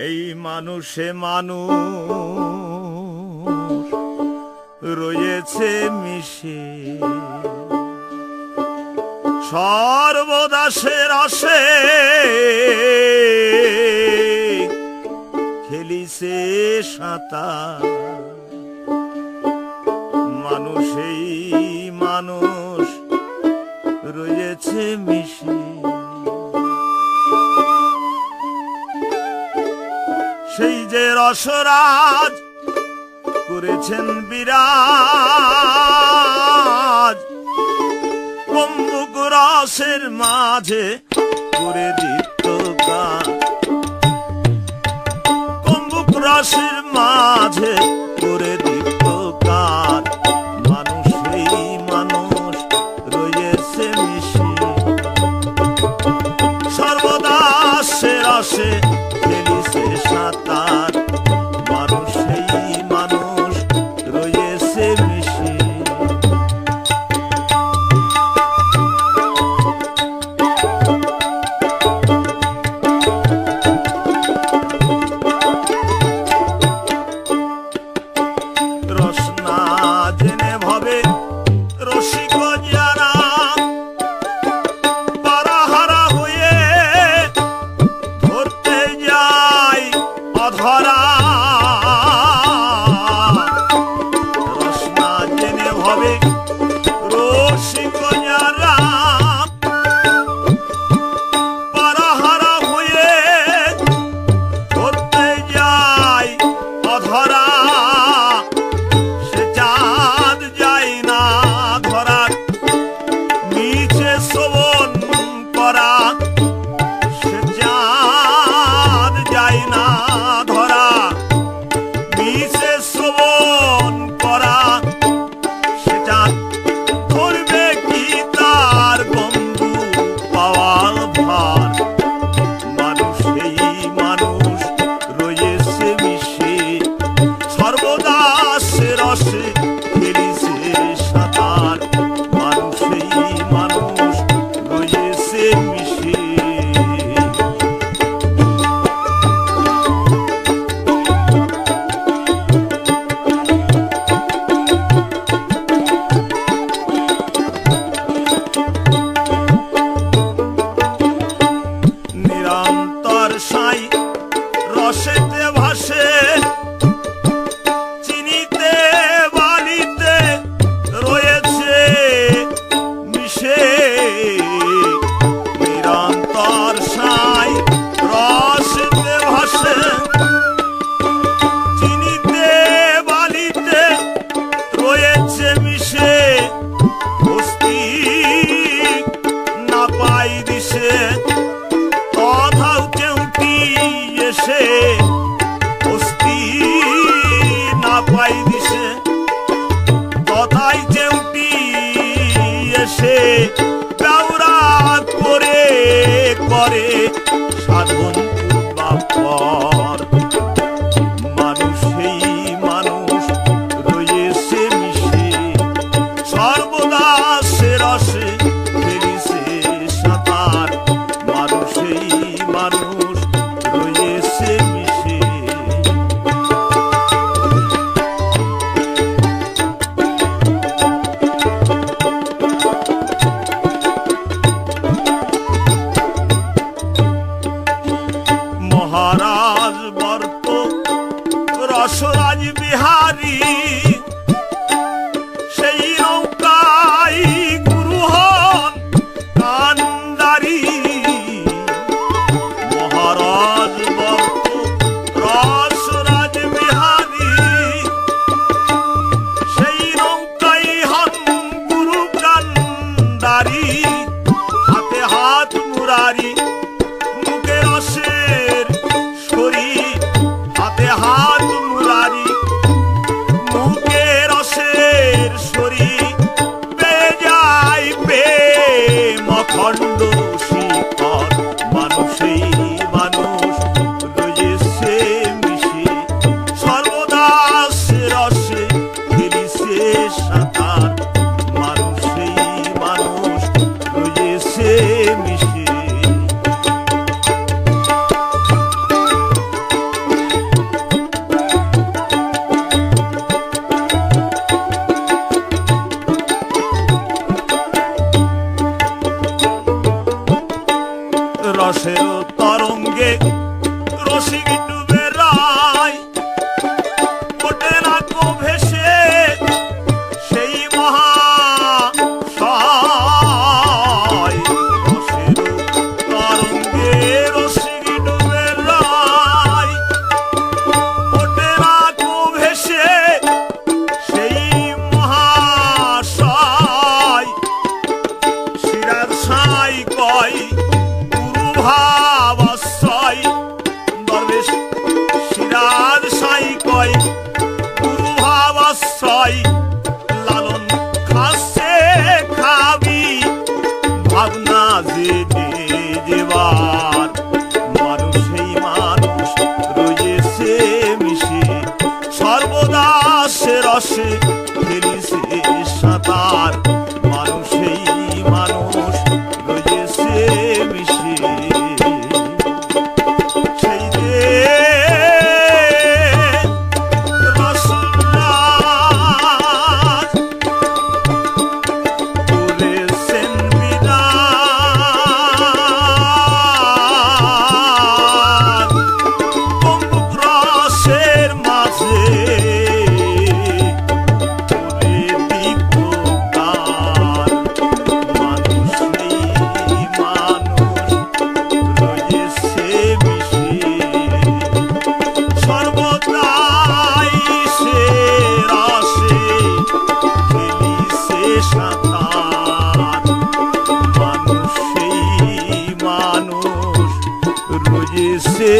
এই মানুষে মানুষ রয়েছে মিশে, সর্বদাসে রসে খেলিছে সাঁতার। মানুষেই মানুষ রয়েছে মিশে, সেই যে রসরাজ করেছেন বিরাজ, কম্বুক রসের মাঝে করে দীপ্তকার, কম্বুক রসের মাঝে করে দীপ্তকার। মানুষেই মানুষ রয়েছে মিশে, সর্বদা সে রসে খেলিছে সাঁতার। মানুষেই মানুষ রয়েছে মিশে, রসনা জেনে ভবে রসিক যারা পারাহারা হয়ে ধরতে যায় অধরা। রসনা জেনে ভবে রসিক যারা পারাহারা হয়ে ধরতে যায় অধরা। শোভন করা সে চাঁদ যায় না ধরা, মিশে শোভন করা সে চাঁদ ধরবে কি তার বন্ধু পাওয়ার ভার। মানুষেই মানুষ রয়েছে মিশে, সর্বদা সে রসে খেলিছে সাঁতার। মানুষেই মানুষ রয়েছে মিশে, নিরন্তর সাই রসেতে ভাসে, চিনিতে বালিতে রয়েছে মিশে। নিরন্তর সাই রসেতে ভাসে, চিনিতে বালিতে রয়েছে মিশে। বস্তি না পাই দিশে কথাও কেউটি এসে, বস্তি না পাই দিশে কথাই কেউটি এসে। ব্যবরা করে করে সাধন পূর্বাপর। মানুষেই মানুষ রয়েছে মিশে, সর্বদা সে রসে খেলিছে সাঁতার। মানুষেই মানুষ রয়েছে মিশে, মহারাজ বর্ত রসরাজ বিহারী, সেই নৌকায় গুরু হন কান্দারি। মহারাজ বর্ত রসরাজ বিহারী, সেই নৌকায় হন গুরু কান্দারি। হাতে হাত মুরারি, মুখে রসের ছড়ি, হাতে হাত মুরারি, মুখে রসের ছড়ি। পেয়ে যায় প্রেম অখণ্ড রসি, রসের তরঙ্গে রসিক ডুবে রায় ওঠে না কো ভেসে সেই মহাশয় রসের তরঙ্গে রসিক ডুবে রায় ওঠে না কো ভেসে সেই মহাশয় সিরাজ সাই কয় গুরু ভাবাশ্রয় দরবেশ সিরাজ সাই কয় গুরু ভাবাশ্রয় লালন খাসে খাবি ভাবনা যে যেবার মানুষ এই মানুষ রয়েছে মিশে সর্বদা সে রসে খেলিছে সাঁতার মানুষ এই মানুষ রয়েছে মিশে সেই যে রসরাজ করেছেন বিরাজ অমুক রসের মাঝে করে দীপ্তকার মানুষ নেই মানুষ রয়েছে মিশে সর্বদাই সে রসে খেলিছে সাঁতার মানুষ সেই মানুষ রয়েছে